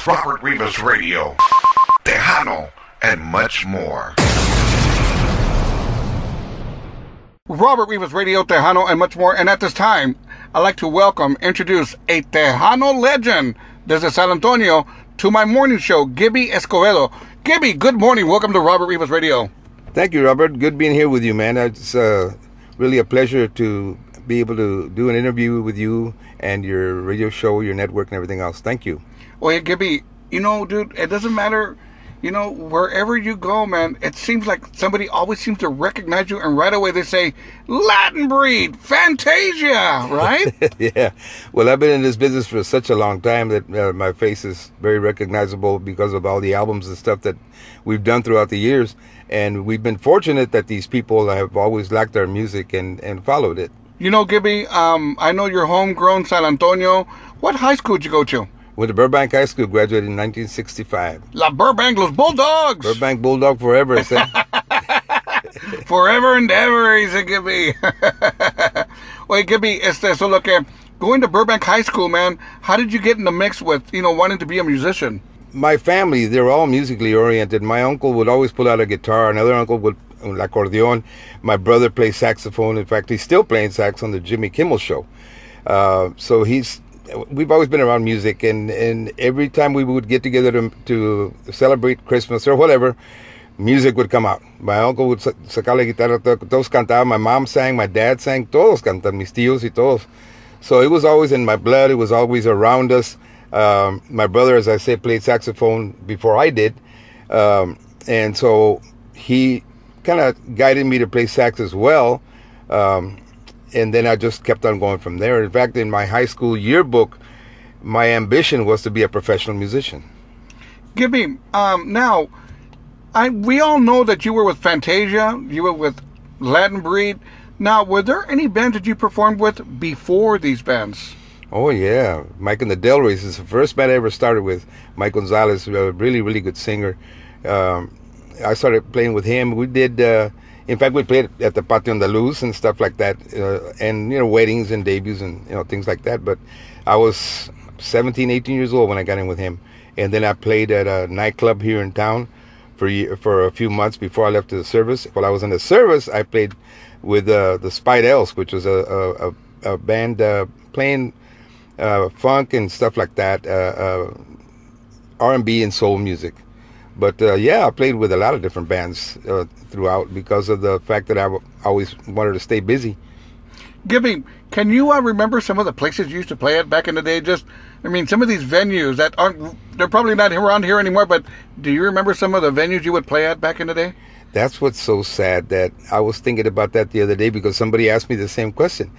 Robert Rivas Radio, Tejano, and much more. Robert Rivas Radio, Tejano, and much more. And at this time, I'd like to introduce a Tejano legend desde San Antonio to my morning show, Gibby Escobedo. Gibby, good morning. Welcome to Robert Rivas Radio. Thank you, Robert. Good being here with you, man. It's really a pleasure to be able to do an interview with you and your radio show, your network, and everything else. Thank you. Well, yeah, Gibby, dude, it doesn't matter, wherever you go, man, it seems like somebody always seems to recognize you, and right away they say, Latin Breed, Fantasia, right? Yeah. Well, I've been in this business for such a long time that my face is very recognizable because of all the albums and stuff that we've done throughout the years. And we've been fortunate that these people have always liked our music and followed it. Gibby, I know you're homegrown San Antonio. What high school did you go to? Went to Burbank High School, graduated in 1965. La Burbank, los Bulldogs! Burbank Bulldog forever, I said. Forever and ever, he said, Gibby. Wait, Gibby, so look, going to Burbank High School, man, how did you get in the mix with, wanting to be a musician? My family, they were all musically oriented. My uncle would always pull out a guitar. Another uncle would, el accordion. My brother plays saxophone. In fact, he's still playing sax on the Jimmy Kimmel Show. So we've always been around music, and every time we would get together to celebrate Christmas or whatever, music would come out. My uncle would sacar la guitarra, todos cantaban. My mom sang, my dad sang, todos cantan, mis tíos y todos. So it was always in my blood. It was always around us. My brother, as I say, played saxophone before I did. And so he kind of guided me to play sax as well. And then I just kept on going from there. In fact, in my high school yearbook, my ambition was to be a professional musician. Gibby, now, we all know that you were with Fantasia, you were with Latin Breed. Now, were there any bands that you performed with before these bands? Oh, yeah. Mike and the Del Reys is the first band I ever started with. Mike Gonzalez, a really, really good singer. I started playing with him. We did... in fact, we played at the Patio Andaluz and stuff like that, and, weddings and debuts and, things like that. But I was 17, 18 years old when I got in with him. And then I played at a nightclub here in town for a few months before I left to the service. While I was in the service, I played with the Spidels, which was a band playing funk and stuff like that, R&B and soul music. But yeah, I played with a lot of different bands throughout because of the fact that I always wanted to stay busy. Gibby, can you remember some of the places you used to play at back in the day? Some of these venues that they're probably not around here anymore, but do you remember some of the venues you would play at back in the day? That's what's so sad, that I was thinking about that the other day because somebody asked me the same question.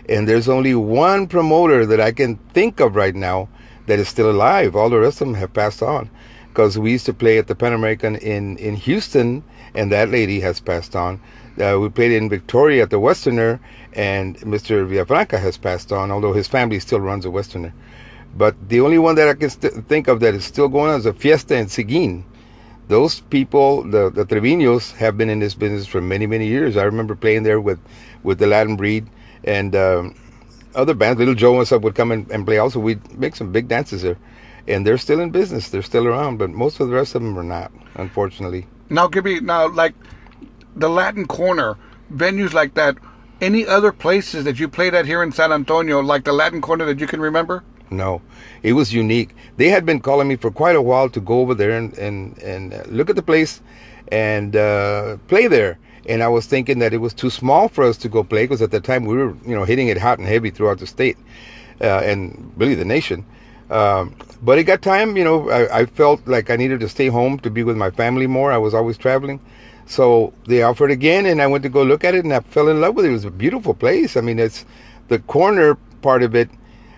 And there's only one promoter that I can think of right now that is still alive. All the rest of them have passed on. Because we used to play at the Pan American in Houston, and that lady has passed on. We played in Victoria at the Westerner, and Mr. Villafranca has passed on, although his family still runs the Westerner. But the only one that I can think of that is still going on is a Fiesta in Seguin. Those people, the Treviños, have been in this business for many, many years. I remember playing there with the Latin Breed, and other bands. Little Joe and stuff would come and play also. We'd make some big dances there. And they're still in business. They're still around, but most of the rest of them are not, unfortunately. Now, Gibby, like the Latin Corner, venues like that, any other places that you played at here in San Antonio, like the Latin Corner, that you can remember? No, it was unique. They had been calling me for quite a while to go over there and look at the place and play there. And I was thinking that it was too small for us to go play because at the time we were, hitting it hot and heavy throughout the state and really the nation. But it got time, I felt like I needed to stay home to be with my family more. I was always traveling. So they offered again, and I went to go look at it, and I fell in love with it. It was a beautiful place. It's the corner part of it,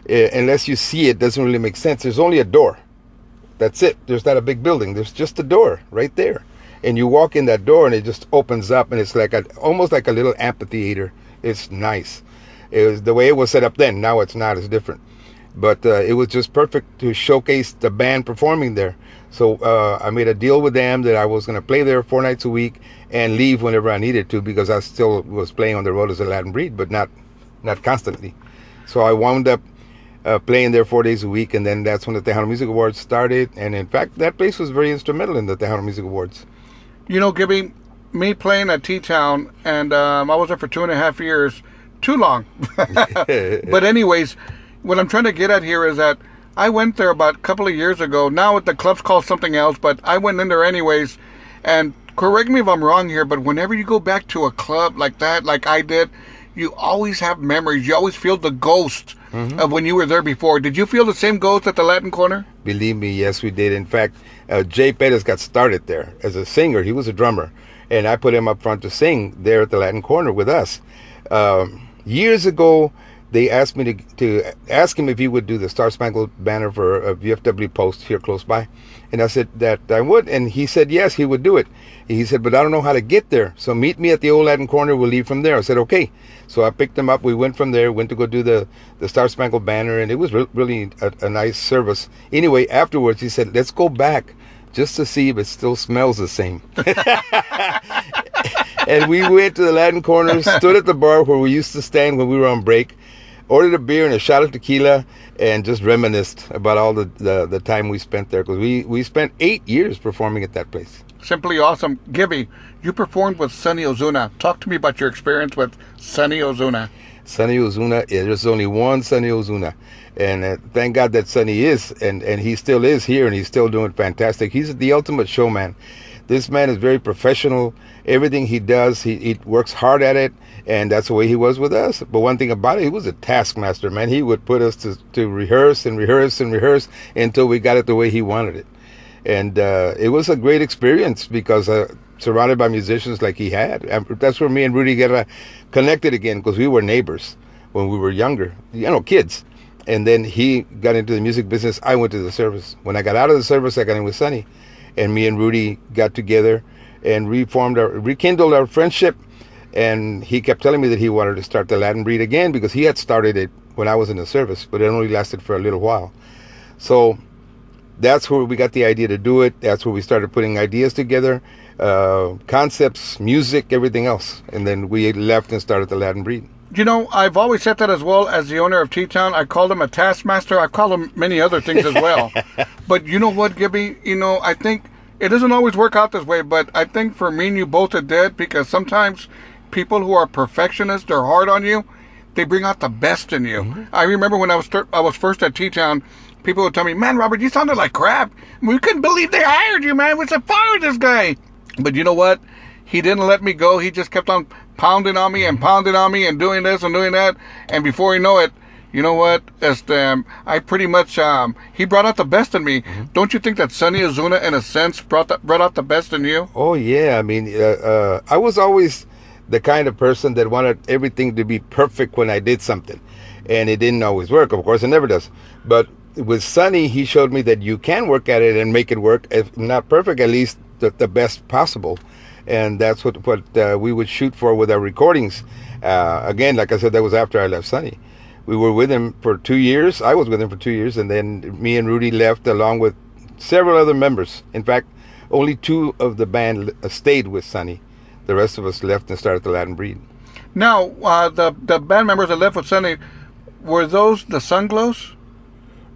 unless you see it, doesn't really make sense. There's only a door. That's it. There's not a big building. There's just a door right there. And you walk in that door, and it just opens up, and it's like almost like a little amphitheater. It's nice. It was the way it was set up then. Now it's not. It's different. But it was just perfect to showcase the band performing there. So I made a deal with them that I was going to play there 4 nights a week and leave whenever I needed to, because I still was playing on the road as a Latin Breed, but not constantly. So I wound up playing there 4 days a week, and then that's when the Tejano Music Awards started. And in fact, that place was very instrumental in the Tejano Music Awards. You know, Gibby, me playing at T-Town, and I was there for 2.5 years, too long. But anyways, what I'm trying to get at here is that I went there about a couple of years ago. Now the club's called something else, but I went in there anyways. And correct me if I'm wrong here, but whenever you go back to a club like that, like I did, you always have memories. You always feel the ghost of when you were there before. Did you feel the same ghost at the Latin Corner? Believe me, yes, we did. In fact, Jay Perez got started there as a singer. He was a drummer, and I put him up front to sing there at the Latin Corner with us. Years ago, they asked me to ask him if he would do the Star Spangled Banner for a VFW post here close by. And I said that I would, and he said yes, he would do it. He said, but I don't know how to get there, so meet me at the old Latin Corner, we'll leave from there. I said, okay. So I picked him up, we went from there, went to go do the Star Spangled Banner, and it was really a nice service. Anyway, afterwards, he said, let's go back just to see if it still smells the same. And we went to the Latin Corner, stood at the bar where we used to stand when we were on break, ordered a beer and a shot of tequila, and just reminisced about all the time we spent there, because we spent 8 years performing at that place. Simply awesome. Gibby, you performed with Sonny Ozuna. Talk to me about your experience with Sonny Ozuna. Sonny Ozuna, there's only one Sonny Ozuna. And thank God that Sonny is, and he still is here, and he's still doing fantastic. He's the ultimate showman. This man is very professional. Everything he does, he works hard at it, and that's the way he was with us. But one thing about it, he was a taskmaster, man. He would put us to rehearse and rehearse and rehearse until we got it the way he wanted it. And it was a great experience because surrounded by musicians like he had. And that's where me and Rudy Guerra connected again, because we were neighbors when we were younger, kids. And then he got into the music business. I went to the service. When I got out of the service, I got in with Sonny. And me and Rudy got together and rekindled our friendship. And he kept telling me that he wanted to start the Latin Breed again, because he had started it when I was in the service, but it only lasted for a little while. So that's where we got the idea to do it. That's where we started putting ideas together, concepts, music, everything else. And then we left and started the Latin Breed. You know, I've always said that as well. As the owner of T-Town, I called him a taskmaster. I've called him many other things as well. But you know what, Gibby? I think it doesn't always work out this way, but I think for me and you both it did, because sometimes people who are perfectionists, they're hard on you, they bring out the best in you. I remember when I was first at T-Town, people would tell me, man, Robert, you sounded like crap. We couldn't believe they hired you, man. We said, fire this guy. But you know what? He didn't let me go. He just kept on pounding on me and pounding on me and doing this and doing that. And before you know it, you know what? I pretty much, he brought out the best in me. Don't you think that Sonny Ozuna, in a sense, brought out the best in you? Oh, yeah. I mean, I was always the kind of person that wanted everything to be perfect when I did something. And it didn't always work, of course. It never does. But with Sonny, he showed me that you can work at it and make it work. If not perfect, at least the best possible. And that's what we would shoot for with our recordings. Again, like I said, that was after I left Sonny. We were with him for 2 years. I was with him for 2 years, and then me and Rudy left along with several other members. In fact, only 2 of the band stayed with Sonny. The rest of us left and started the Latin Breed. Now, the band members that left with Sonny, were those the Sunglows?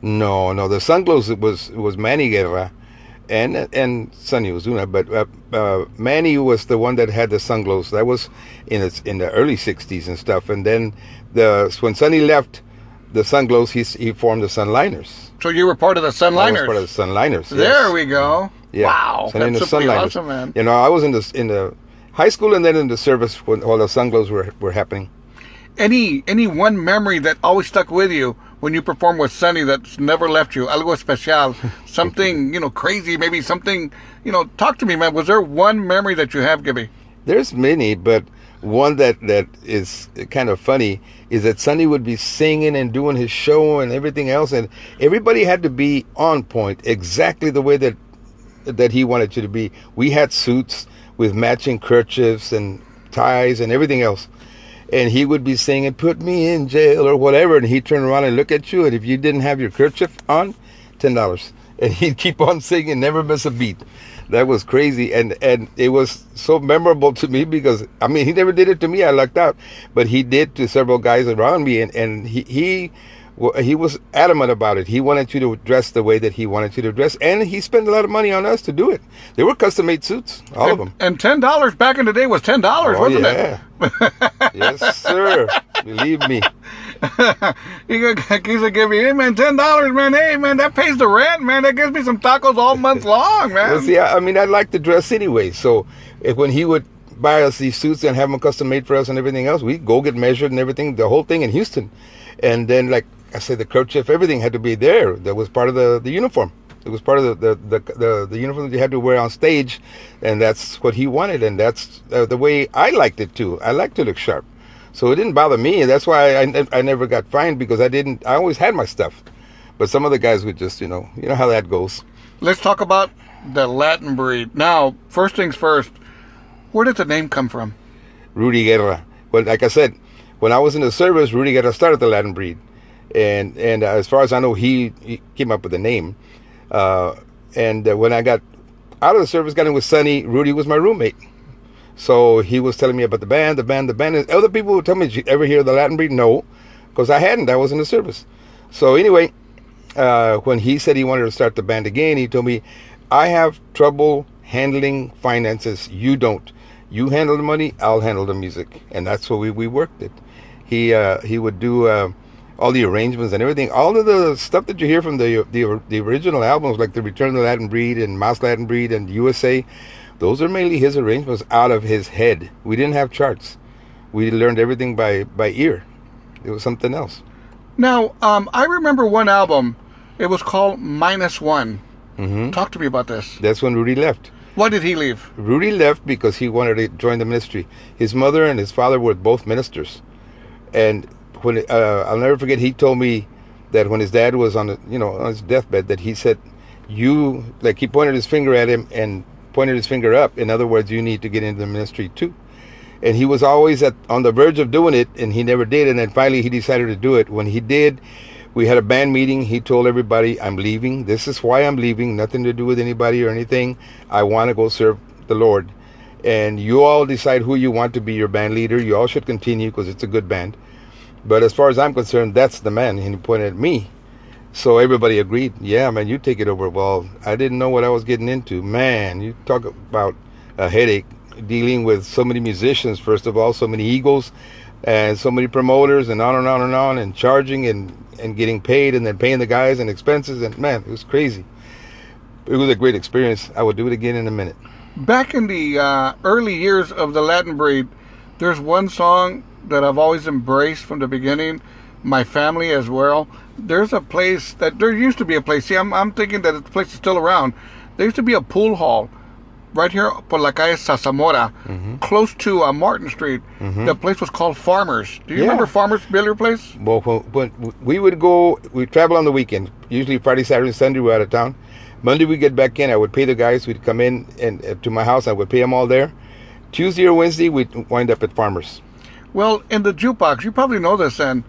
No, the Sunglows was Manny Guerra and Sonny Ozuna, but Manny was the one that had the Sunglows. That was in the early 60s and stuff. And then when Sonny left the Sunglows, he formed the Sunliners. So you were part of the Sunliners? I was part of the Sunliners, yes. There we go. Yeah. Wow, that's pretty awesome, man. I was in the high school and then in the service when all the Sunglows were happening. Any one memory that always stuck with you when you performed with Sonny that's never left you? Algo especial, something, crazy, maybe something, talk to me, man. Was there one memory that you have, Gibby? There's many, but one that is kind of funny is that Sonny would be singing and doing his show and everything else, and everybody had to be on point, exactly the way that he wanted you to be. We had suits with matching kerchiefs and ties and everything else. And he would be singing, put me in jail or whatever. And he'd turn around and look at you. And if you didn't have your kerchief on, $10. And he'd keep on singing, never miss a beat. That was crazy. And it was so memorable to me because, he never did it to me. I lucked out. But he did to several guys around me. And he Well, he was adamant about it. He wanted you to dress the way that he wanted you to dress, and he spent a lot of money on us to do it. They were custom-made suits, all of them. And $10 back in the day was $10, wasn't it? Yes, sir. Believe me. He said, give me, hey, man, $10, man. Hey, man, that pays the rent, man. That gives me some tacos all month long, man. Well, see, I mean, I like to dress anyway. So when he would buy us these suits and have them custom-made for us and everything else, we'd go get measured and everything, the whole thing in Houston. And then, like I said, the kerchief, everything had to be there. That was part of the uniform. It was part of the uniform that you had to wear on stage, and that's what he wanted, and that's the way I liked it too. I like to look sharp, so it didn't bother me. That's why I never got fined, because I always had my stuff. But some of the guys would just, you know how that goes. Let's talk about the Latin breed. Now, first things first, where did the name come from? Rudy Guerra. Well, like I said, when I was in the service, Rudy Guerra started the Latin breed. And as far as I know, he came up with the name. And when I got out of the service, got in with Sonny, Rudy was my roommate. So he was telling me about the band. And other people would tell me, did you ever hear the Latin breed? No, because I hadn't. I was in the service. So anyway, when he said he wanted to start the band again, he told me, I have trouble handling finances. You don't. You handle the money, I'll handle the music. And that's what we worked it. He would do all the arrangements and everything. All of the stuff that you hear from the original albums, like the Return of the Latin Breed and Mouse Latin Breed and USA, those are mainly his arrangements out of his head. We didn't have charts. We learned everything by ear. It was something else. Now, I remember one album. It was called -1. Mm-hmm. Talk to me about this. That's when Rudy left. Why did he leave? Rudy left because he wanted to join the ministry. His mother and his father were both ministers. And when I'll never forget, he told me that when his dad was on his deathbed, that he said, he pointed his finger at him and pointed his finger up. In other words, you need to get into the ministry too. And he was always on the verge of doing it, and he never did. And then finally he decided to do it. When he did, we had a band meeting. He told everybody, I'm leaving. This is why I'm leaving. Nothing to do with anybody or anything. I want to go serve the Lord. And you all decide who you want to be your band leader. You all should continue because it's a good band. But as far as I'm concerned, that's the man. And he pointed at me. So everybody agreed. Yeah, man, you take it over. Well, I didn't know what I was getting into. Man, you talk about a headache dealing with so many musicians, first of all, so many egos and so many promoters and on and on and on, and charging and getting paid and then paying the guys and expenses. And man, it was crazy. It was a great experience. I would do it again in a minute. Back in the early years of the Latin breed, there's one song that I've always embraced from the beginning, my family as well. There's a place there used to be a place. See, I'm thinking that the place is still around. There used to be a pool hall right here por la calle Sasamora, close to Martin Street. The place was called Farmers. Do you remember Farmers Billiard Place? Well, when we'd travel on the weekend, usually Friday, Saturday, Sunday, we're out of town. Monday we get back in. I would pay the guys. We'd come in and to my house. I would pay them all there. Tuesday or Wednesday, we'd wind up at Farmers. Well, in the jukebox, you probably know this, and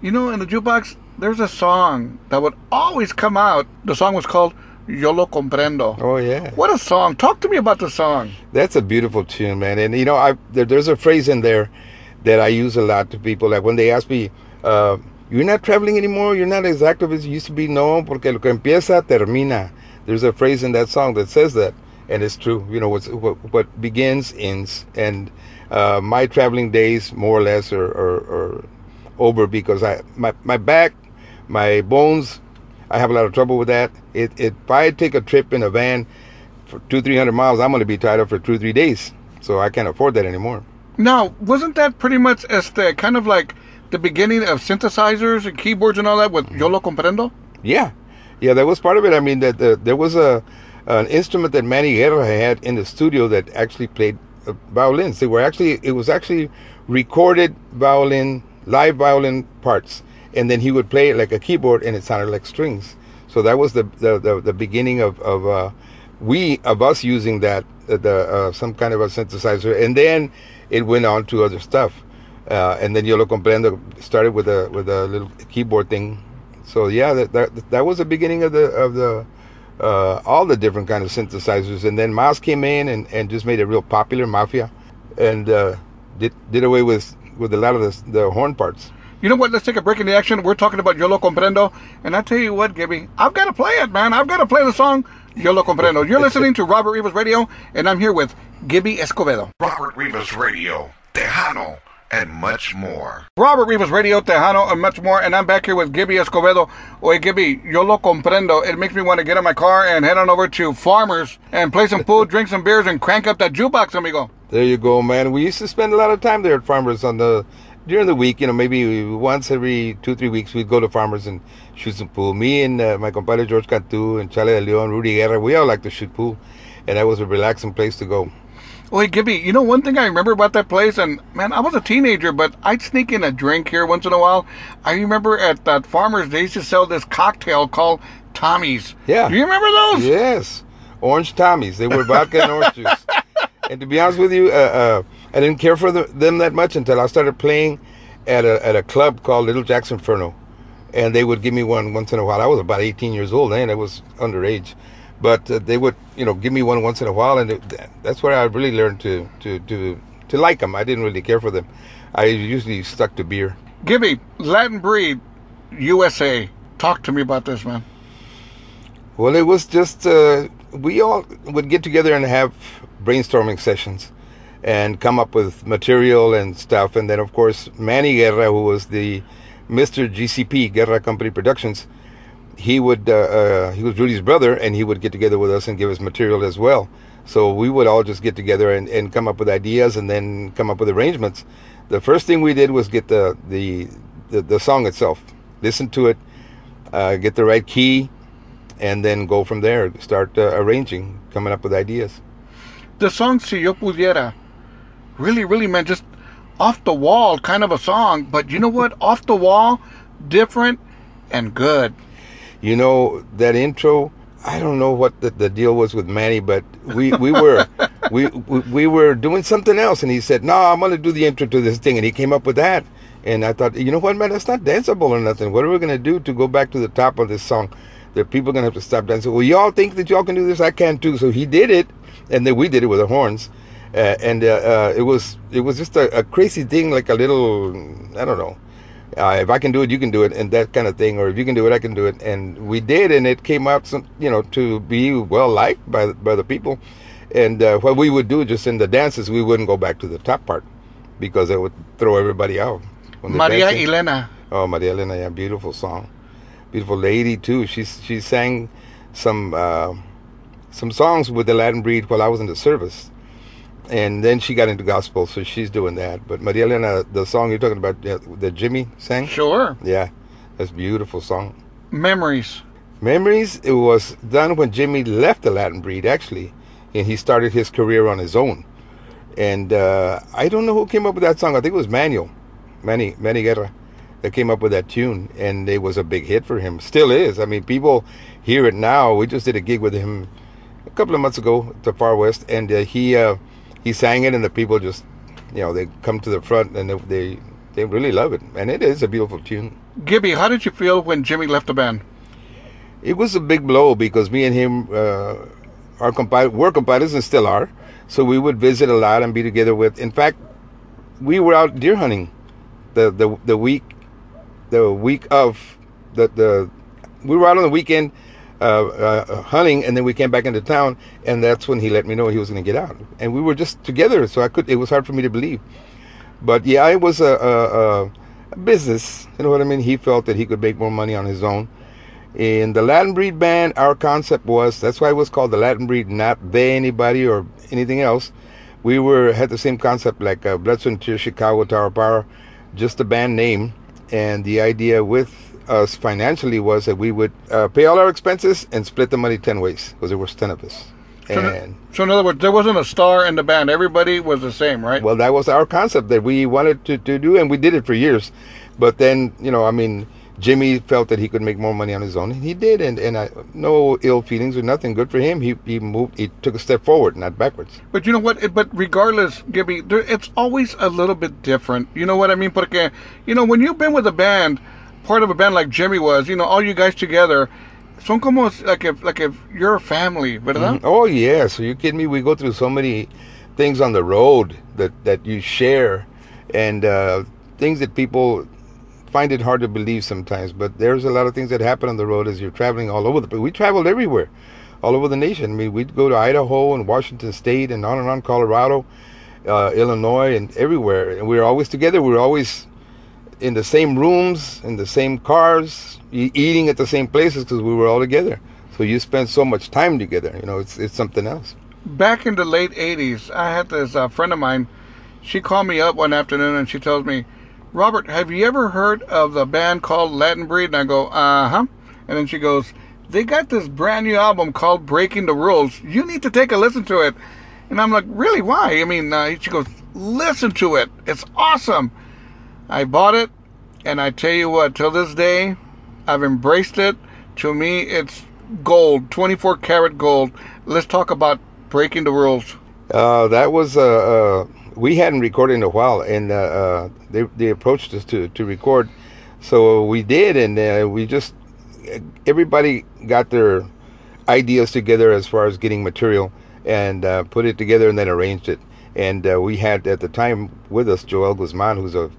in the jukebox, there's a song that would always come out. The song was called Yo Lo Comprendo. Oh, yeah. What a song. Talk to me about the song. That's a beautiful tune, man. And, there's a phrase in there that I use a lot to people. Like when they ask me, you're not traveling anymore? You're not as active as you used to be? No, porque lo que empieza, termina. There's a phrase in that song that says that. And it's true. What begins, ends. And my traveling days, more or less, are over because my back, my bones, I have a lot of trouble with that. If I take a trip in a van for 200-300 miles, I'm going to be tied up for 2-3 days. So I can't afford that anymore. Now, wasn't that pretty much as the kind of like the beginning of synthesizers and keyboards and all that with Yo Lo Comprendo? Yeah, that was part of it. I mean, that there was an instrument that Manny Guerra had in the studio that actually played violins. It was actually recorded live violin parts. And then he would play it like a keyboard, and it sounded like strings. So that was the beginning of us using that some kind of a synthesizer, and then it went on to other stuff. And then Yo Lo Comprendo started with a little keyboard thing. So yeah, that was the beginning of the all the different kind of synthesizers. And then Mas came in and just made it real popular, Mafia, and did away with a lot of the horn parts. You know what? Let's take a break in the action. We're talking about Yo Lo Comprendo. And I tell you what, Gibby, I've got to play it, man. I've got to play the song Yo Lo Comprendo. You're listening to Robert Rivas Radio, and I'm here with Gibby Escobedo. Robert Rivas Radio, Tejano, and much more. Robert Rivas Radio, Tejano, and much more. And I'm back here with Gibby Escobedo. Oye, Gibby, Yo Lo Comprendo. It makes me want to get in my car and head on over to Farmers and play some food, drink some beers, and crank up that jukebox, amigo. There you go, man. We used to spend a lot of time there at Farmers during the week. You know, maybe once every 2-3 weeks, we'd go to Farmers and shoot some pool. Me and my compadre George Cantu and Chale de Leon, Rudy Guerra, we all like to shoot pool. And that was a relaxing place to go. Oye, Gibby, you know one thing I remember about that place, and man, I was a teenager, but I'd sneak in a drink here once in a while. I remember at that Farmers, they used to sell this cocktail called Tommy's. Yeah. Do you remember those? Yes. Orange Tommy's. They were vodka and orange juice. And to be honest with you, I didn't care for them that much until I started playing at a club called Little Jack's Inferno. And they would give me one once in a while. I was about 18 years old then. I was underage. But they would, give me one once in a while, and that's where I really learned to like them. I didn't really care for them. I usually stuck to beer. Gibby, Latin Breed, USA. Talk to me about this, man. Well, it was just, we all would get together and have brainstorming sessions and come up with material and stuff. And then, of course, Manny Guerra, who was the Mr. GCP, Guerra Company Productions, he was Rudy's brother, and he would get together with us and give us material as well. So we would all just get together and come up with ideas and then come up with arrangements. The first thing we did was get the song itself, listen to it, get the right key, and then go from there, start arranging, coming up with ideas. The song Si Yo Pudiera, really, really, man, just off the wall kind of a song, but you know what? Off the wall, different, and good. You know, that intro, I don't know what the deal was with Manny, but we were doing something else, and he said, "No, I'm going to do the intro to this thing," and he came up with that. And I thought, you know what, man, that's not danceable or nothing. What are we going to do to go back to the top of this song? The people are going to have to stop dancing. Well, y'all think that y'all can do this? I can too. So he did it, and then we did it with the horns. It was just a crazy thing, like a little, I don't know. If I can do it, you can do it, and that kind of thing. Or if you can do it, I can do it. And we did, and it came out, to be well liked by the people. And what we would do just in the dances, we wouldn't go back to the top part because it would throw everybody out. Maria Elena. Oh, Maria Elena, yeah, beautiful song, beautiful lady too. She sang some songs with the Latin Breed while I was in the service. And then she got into gospel, so she's doing that. But Maria Elena, the song you're talking about, that Jimmy sang? Sure. Yeah, that's a beautiful song. Memories. Memories, it was done when Jimmy left the Latin Breed, actually. And he started his career on his own. And I don't know who came up with that song. I think it was Manny Guerra, that came up with that tune. And it was a big hit for him. Still is. I mean, people hear it now. We just did a gig with him a couple of months ago at the Far West. And he sang it, and the people just, they come to the front, and they really love it. And it is a beautiful tune. Gibby, how did you feel when Jimmy left the band? It was a big blow because me and him were compadres and still are. So we would visit a lot and be together with. In fact, we were out deer hunting the week of we were out on the weekend hunting, and then we came back into town, and that's when he let me know he was going to get out, and we were just together, so it was hard for me to believe. But yeah, it was a business, you know what I mean? He felt that he could make more money on his own. In the Latin Breed band, our concept was, that's why it was called the Latin Breed, not they anybody or anything else. We had the same concept like Blood, Sweat and Tears, Chicago, Tower Power, just the band name. And the idea with us financially was that we would pay all our expenses and split the money 10 ways, because there was 10 of us. So in other words, there wasn't a star in the band. Everybody was the same, right? Well, that was our concept that we wanted to do, and we did it for years. But then, Jimmy felt that he could make more money on his own, and he did, and I, no ill feelings or nothing. Good for him. He took a step forward, not backwards. But you know what? But regardless, Gibby, it's always a little bit different. You know what I mean? Porque, when you've been with a band, part of a band like Jimmy was, all you guys together, son como like if you're a family, ¿verdad? Mm-hmm. Oh yeah. So you kidding me? We go through so many things on the road that you share, and things that people find it hard to believe sometimes, but there's a lot of things that happen on the road as you're traveling all over the place. We traveled everywhere, all over the nation. I mean, we'd go to Idaho and Washington State and on, Colorado, Illinois, and everywhere. And we were always together. We were always in the same rooms, in the same cars, eating at the same places because we were all together. So you spend so much time together. You know, it's something else. Back in the late 80s, I had this friend of mine. She called me up one afternoon and she tells me, Robert, have you ever heard of the band called Latin Breed? And I go, uh-huh. And then she goes, they got this brand new album called Breaking the Rules. You need to take a listen to it. And I'm like, really? Why? I mean, she goes, listen to it. It's awesome. I bought it, and I tell you what, till this day, I've embraced it. To me, it's gold, 24 karat gold. Let's talk about Breaking the Rules. That was, we hadn't recorded in a while, and they approached us to record. So we did, and we just, everybody got their ideas together as far as getting material, and put it together and then arranged it. And we had at the time with us Joel Guzman, who's a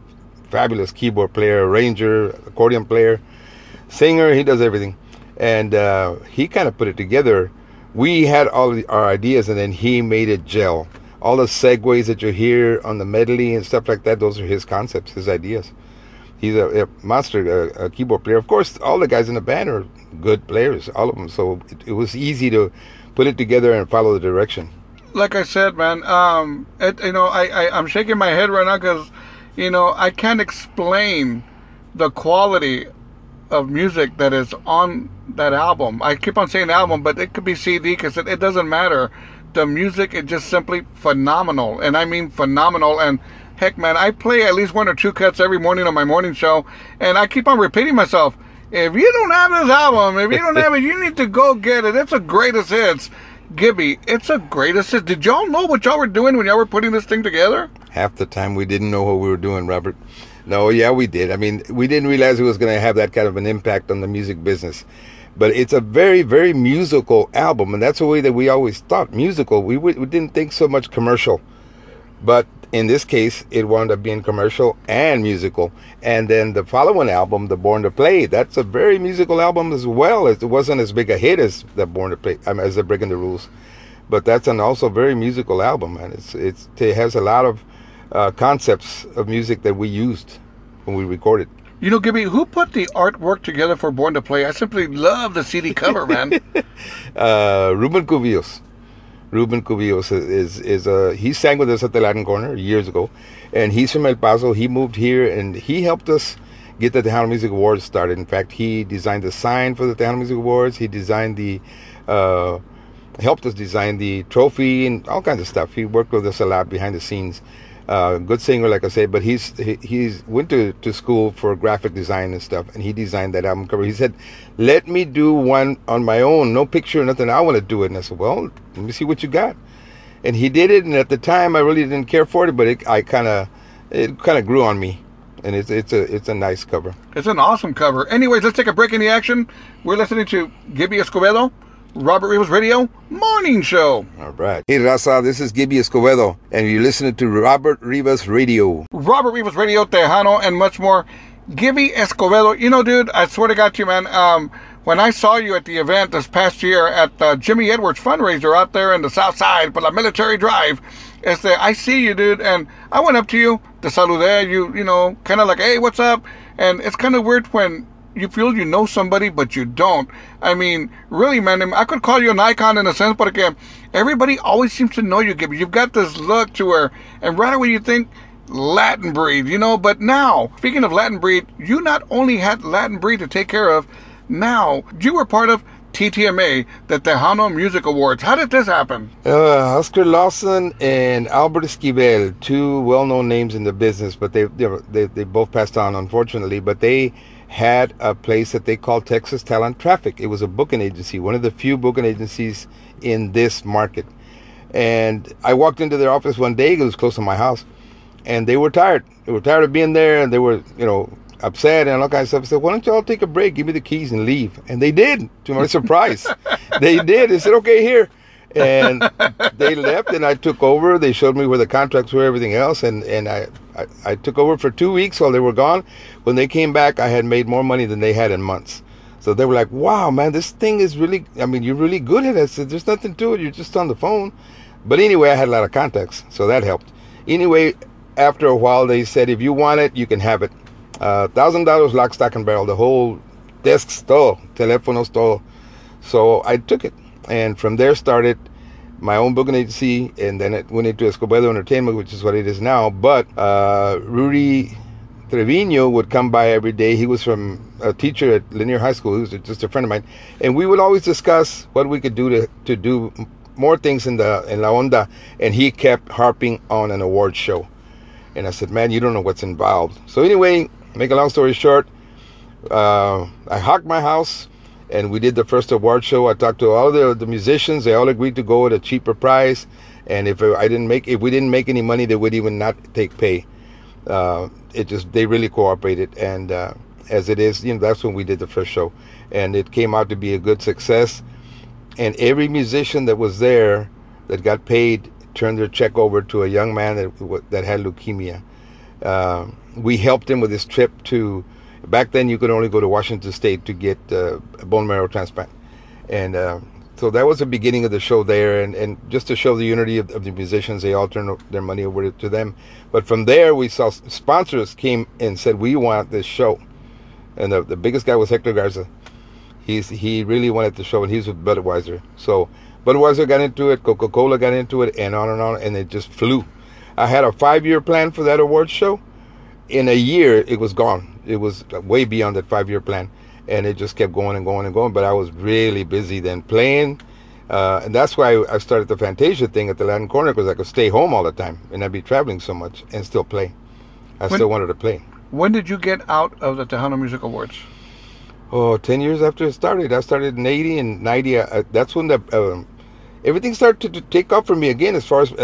fabulous keyboard player, arranger, accordion player, singer. He does everything. And he kind of put it together. We had all our ideas, and then he made it gel. All the segues that you hear on the medley and stuff like that, those are his concepts, his ideas. He's a monster a keyboard player. Of course, all the guys in the band are good players, all of them. So it was easy to put it together and follow the direction. Like I said, man, I'm shaking my head right now because, I can't explain the quality of music that is on that album. I keep on saying album, but it could be CD because it doesn't matter. The music is just simply phenomenal, and I mean phenomenal. And heck, man, I play at least one or two cuts every morning on my morning show, and I keep on repeating myself. If you don't have this album, if you don't have it, you need to go get it. It's a greatest hits. Gibby, it's a greatest hits. Did y'all know what y'all were doing when y'all were putting this thing together? Half the time we didn't know what we were doing, Robert. No, yeah, we did. I mean, we didn't realize it was going to have that kind of an impact on the music business. But it's a very, very musical album, and that's the way that we always thought, musical. We didn't think so much commercial. But in this case, it wound up being commercial and musical. And then the following album, The Born to Play, that's a very musical album as well. It wasn't as big a hit as The Born to Play, as The Breaking the Rules. But that's an also very musical album, and it has a lot of concepts of music that we used when we recorded. Gibby, who put the artwork together for Born to Play? I simply love the CD cover, man. Ruben Cubillos. Ruben Cubillos he sang with us at the Latin Corner years ago, and he's from El Paso. He moved here, and he helped us get the Tejano Music Awards started. In fact, he designed the sign for the Tejano Music Awards. He designed helped us design the trophy and all kinds of stuff. He worked with us a lot behind the scenes. Good singer, like I say, but he's went to school for graphic design and stuff, and he designed that album cover. He said, let me do one on my own, no picture, nothing, I want to do it. And I said, well, let me see what you got. And he did it, and at the time I really didn't care for it, but it kind of grew on me. And it's a nice cover. It's an awesome cover. Anyways, let's take a break in the action. We're listening to Gibby Escobedo, Robert Rivas Radio Morning Show. All right. Hey, Raza, this is Gibby Escobedo, and you're listening to Robert Rivas Radio. Robert Rivas Radio, Tejano, and much more. Gibby Escobedo. Dude, I swear to God to you, man, when I saw you at the event this past year at Jimmy Edwards fundraiser out there in the South Side for La Military Drive, I see you, dude, and I went up to you, to saludé you, kind of like, hey, what's up? And it's kind of weird when you feel you know somebody, but you don't. I mean, really, man, I could call you an icon in a sense, but again, everybody always seems to know you, Gibby. You've got this look to her, and right away you think Latin Breed, but now, speaking of Latin Breed, you not only had Latin Breed to take care of, now you were part of TTMA, the Tejano Music Awards. How did this happen? Oscar Lawson and Albert Esquivel, two well-known names in the business, but they both passed on, unfortunately, but they had a place that they called Texas Talent Traffic. It was a booking agency, one of the few booking agencies in this market. And I walked into their office one day, it was close to my house, and they were tired. They were tired of being there, and they were, upset and all kinds of stuff. I said, why don't you all take a break, give me the keys and leave? And they did, to my surprise. They did. They said, okay, here. And they left, and I took over. They showed me where the contracts were, everything else, and I took over for 2 weeks while they were gone. When they came back, I had made more money than they had in months. So they were like, wow, man, this thing is really, I mean, you're really good at it. I said, there's nothing to it. You're just on the phone. But anyway, I had a lot of contacts, so that helped. Anyway, after a while, they said, if you want it, you can have it. $1,000 lock, stock, and barrel. The whole desks, todo, teléfonos, todo. So I took it. And from there started my own booking agency, and then it went into Escobedo Entertainment, which is what it is now. But Rudy Trevino would come by every day. He was from a teacher at Linear High School. He was just a friend of mine. And we would always discuss what we could do to do more things in La Onda. And he kept harping on an award show. And I said, man, you don't know what's involved. So anyway, make a long story short, I hocked my house, and we did the first award show. I talked to all the musicians. They all agreed to go at a cheaper price. And if we didn't make any money, they would even not take pay. They really cooperated. And as it is, that's when we did the first show. And it came out to be a good success. And every musician that was there that got paid turned their check over to a young man that had leukemia. We helped him with his trip to, back then you could only go to Washington State to get a bone marrow transplant. And so that was the beginning of the show there. And just to show the unity of the musicians, they all turned their money over to them. But from there, we saw sponsors came and said, we want this show. And the biggest guy was Hector Garza. He really wanted the show, and he's with Budweiser. So Budweiser got into it, Coca-Cola got into it, and on, and it just flew. I had a 5-year plan for that award show. In a year, it was gone. It was way beyond that 5-year plan, and it just kept going and going and going. But I was really busy then playing, and that's why I started the Fantasia thing at the Latin Corner, because I could stay home all the time, and I'd be traveling so much and still play. I still wanted to play. When did you get out of the Tejano Music Awards? 10 years after it started. I started in 80 and 90. That's when everything started to take off for me again as far as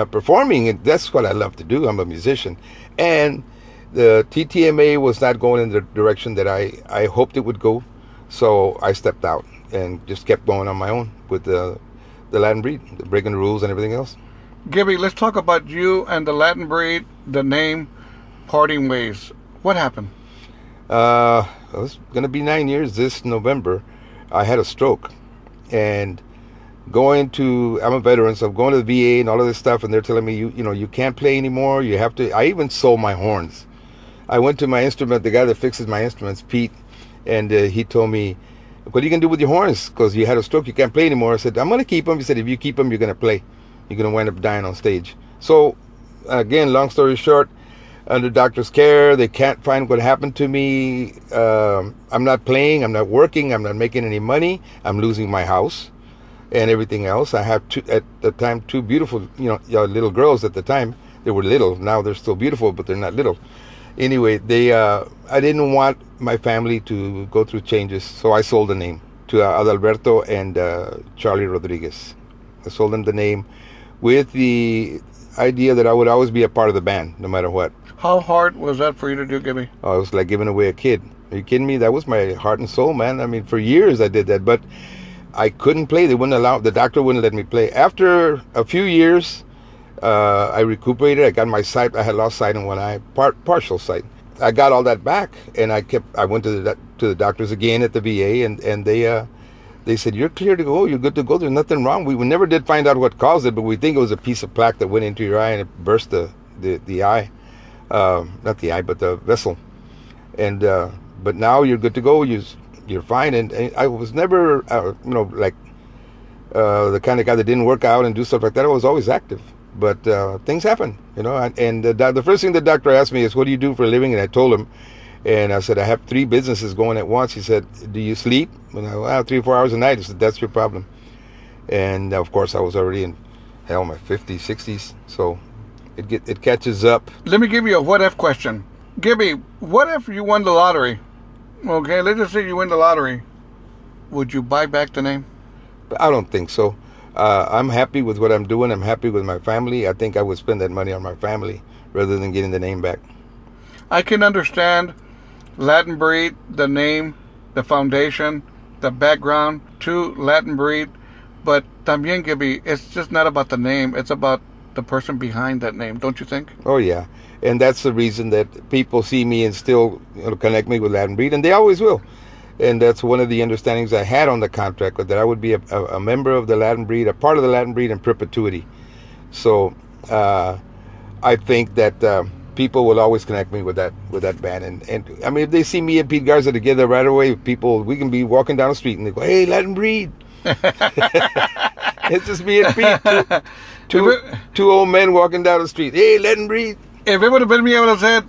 performing. And that's what I love to do. I'm a musician. And the TTMA was not going in the direction that I hoped it would go. So I stepped out and just kept going on my own with the Latin Breed, breaking the rules and everything else. Gibby, let's talk about you and the Latin Breed, the name, parting ways. What happened? It was going to be 9 years this November. I had a stroke, and I'm a veteran, so I'm going to the VA and all of this stuff, and they're telling me, you can't play anymore. You have to. I even sold my horns. I went to my instrument, the guy that fixes my instruments, Pete, and he told me, what are you going to do with your horns? Because you had a stroke, you can't play anymore. I said, I'm going to keep them. He said, if you keep them, you're going to play. You're going to wind up dying on stage. So, again, long story short, under doctor's care, they can't find what happened to me. I'm not playing, I'm not working, I'm not making any money. I'm losing my house and everything else. I have at the time two beautiful, little girls at the time. They were little. Now they're still beautiful, but they're not little. Anyway, I didn't want my family to go through changes, so I sold the name to Adalberto and Charlie Rodriguez. I sold them the name with the idea that I would always be a part of the band, no matter what. How hard was that for you to do, Gibby? Oh, it was like giving away a kid. Are you kidding me? That was my heart and soul, man. I mean, for years I did that, but I couldn't play. They wouldn't allow, the doctor wouldn't let me play. After a few years, I recuperated. I got my sight. I had lost sight in one eye, partial sight. I got all that back, and I went to the doctors again at the VA, and they said, you're clear to go. You're good to go. There's nothing wrong. We never did find out what caused it, but we think it was a piece of plaque that went into your eye and it burst the eye. Not the eye, but the vessel. And but now you're good to go. You're fine. And I was never, like the kind of guy that didn't work out and do stuff like that. I was always active. But things happen, And the first thing the doctor asked me is, what do you do for a living? And I told him. And I said, I have 3 businesses going at once. He said, do you sleep? And I went, 3 or 4 hours a night. He said, that's your problem. And of course, I was already in my 50s, 60s. So it catches up. Let me give you a what if question. Gibby, what if you won the lottery? Okay, let's just say you win the lottery. Would you buy back the name? I don't think so. I'm happy with what I'm doing. I'm happy with my family. I think I would spend that money on my family rather than getting the name back. I can understand Latin Breed, the name, the foundation, the background to Latin Breed. But también, Gibby, it's just not about the name. It's about the person behind that name, don't you think? Oh, yeah. And that's the reason that people see me and still connect me with Latin Breed, and they always will. And that's one of the understandings I had on the contract, that I would be a member of the Latin Breed, a part of the Latin Breed in perpetuity. So I think that people will always connect me with that band. And I mean, if they see me and Pete Garza together right away, we can be walking down the street and they go, "Hey, Latin Breed." It's just me and Pete, two old men walking down the street. "Hey, Latin Breed." If it would have been me, I would have said,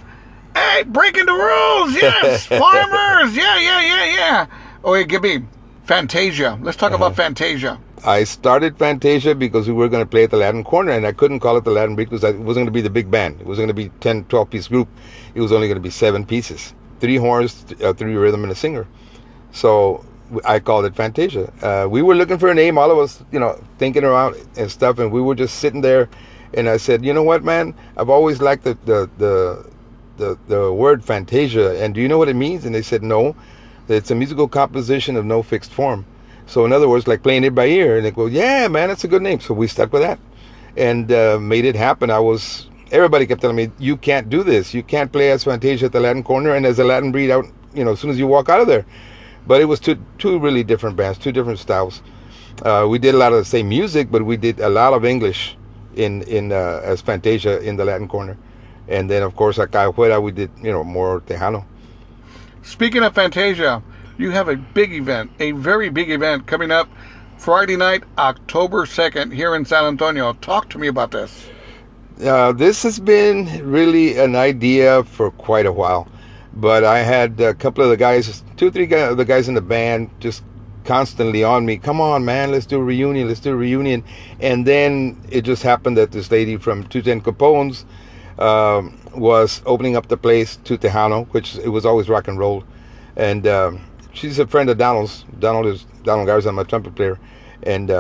"Hey, breaking the rules, yes, farmers, yeah. Oh, hey, Gibby, Fantasia. Let's talk about Fantasia. I started Fantasia because we were going to play at the Latin Corner, and I couldn't call it the Latin Breed because it wasn't going to be the big band. It wasn't going to be 10, 12-piece group. It was only going to be 7 pieces, 3 horns, 3 rhythm, and a singer. So I called it Fantasia. We were looking for a name, all of us, thinking around and stuff, and we were just sitting there. And I said, "You know what, man? I've always liked the word Fantasia, and do you know what it means?" And they said, "No, it's a musical composition of no fixed form." So in other words, like playing it by ear. And they go, "Yeah, man, that's a good name." So we stuck with that and made it happen. Everybody kept telling me, "You can't do this. You can't play as Fantasia at the Latin Corner and as a Latin Breed out, as soon as you walk out of there." But it was two really different bands, 2 different styles. We did a lot of the same music, but we did a lot of English in as Fantasia in the Latin Corner. And then, of course, acá afuera, we did, more Tejano. Speaking of Fantasia, you have a big event, a very big event coming up Friday night, October 2nd, here in San Antonio. Talk to me about this. This has been really an idea for quite a while. But I had a couple of the guys, 2 or 3 of the guys in the band just constantly on me. "Come on, man, let's do a reunion. And then it just happened that this lady from 210 Capone's was opening up the place to Tejano, which it was always rock and roll. And she's a friend of Donald's. Donald Garza, my trumpet player. And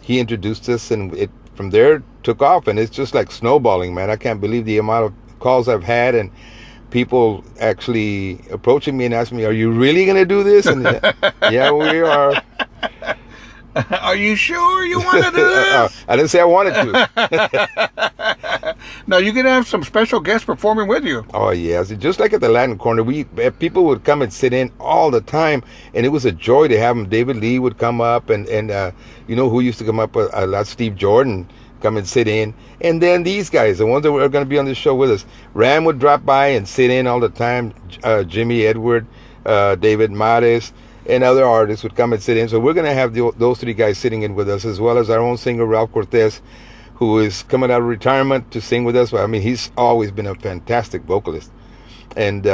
he introduced us, and it from there took off. And it's just like snowballing, man. I can't believe the amount of calls I've had and people actually approaching me and asking me, "Are you really going to do this?" And yeah, we are. Are you sure you want to do this? I didn't say I wanted to. Now, you're going to have some special guests performing with you. Oh, yes. Just like at the Latin Corner, people would come and sit in all the time, and it was a joy to have them. David Lee would come up, and who used to come up a lot? Steve Jordan come and sit in. And then these guys, the ones that were going to be on the show with us, Ram would drop by and sit in all the time. Jimmy Edward, David Mares, and other artists would come and sit in. So we're going to have those 3 guys sitting in with us, as well as our own singer, Ralph Cortez, who is coming out of retirement to sing with us. I mean, he's always been a fantastic vocalist. And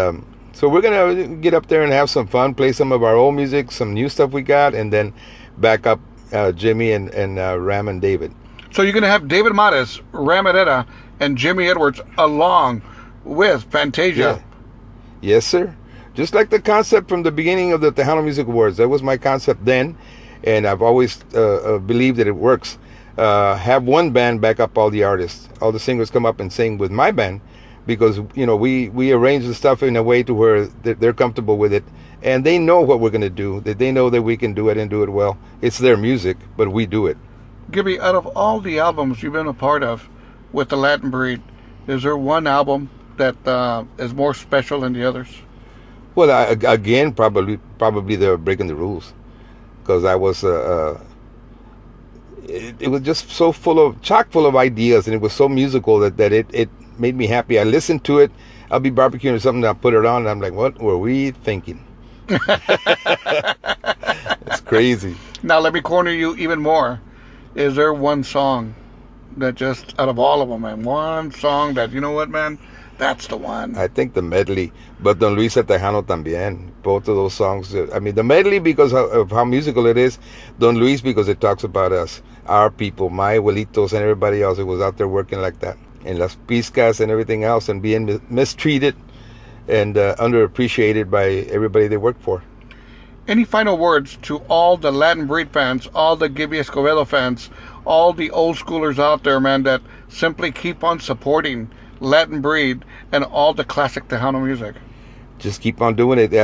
so we're going to get up there and have some fun, play some of our old music, some new stuff we got, and then back up Jimmy and Ram and David. So you're going to have David Mares, Ram Herrera, and Jimmy Edwards along with Fantasia. Yeah. Yes, sir. Just like the concept from the beginning of the Tejano Music Awards. That was my concept then, and I've always believed that it works. Have one band back up all the artists. All the singers come up and sing with my band because, we arrange the stuff in a way to where they're comfortable with it, and they know what we're going to do. That they know that we can do it and do it well. It's their music, but we do it. Gibby, out of all the albums you've been a part of with the Latin Breed, is there one album that is more special than the others? Well, again, probably the Breaking the Rules, because I was it was just so chock full of ideas, and it was so musical that it made me happy. I listened to it. I'll be barbecuing or something, I'll put it on, and I'm like, what were we thinking? It's crazy. Now let me corner you even more. Is there one song that just, out of all of them, man, one song that, you know what, man, that's the one? I think the medley, but Don Luis Tejano también. Both of those songs. I mean, the medley because of how musical it is. Don Luis because it talks about us, our people, my abuelitos and everybody else who was out there working like that. And las piscas and everything else, and being mistreated and underappreciated by everybody they worked for. Any final words to all the Latin Breed fans, all the Gibby Escobedo fans, all the old schoolers out there, man, that simply keep on supporting Latin Breed and all the classic Tejano music? Just keep on doing it.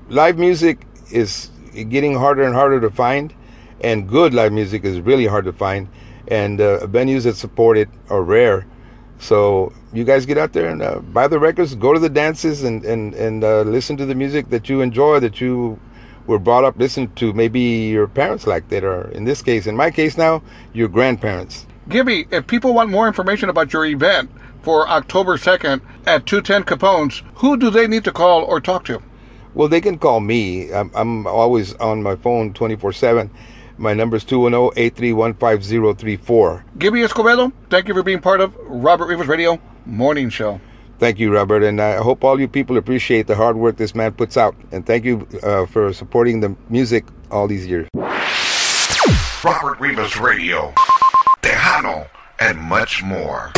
Live music is getting harder and harder to find, and good live music is really hard to find, and venues that support it are rare. So you guys get out there and buy the records, go to the dances, and listen to the music that you enjoy, that you were brought up listening to. Maybe your parents liked it, or in this case, in my case now, your grandparents. Gibby, if people want more information about your event for October 2nd at 210 Capone's, who do they need to call or talk to? Well, they can call me. I'm always on my phone 24/7. My number is 210-831-5034. Gibby Escobedo, thank you for being part of Robert Rivas Radio Morning Show. Thank you, Robert, and I hope all you people appreciate the hard work this man puts out. And thank you for supporting the music all these years. Robert Rivas Radio, Tejano, and much more.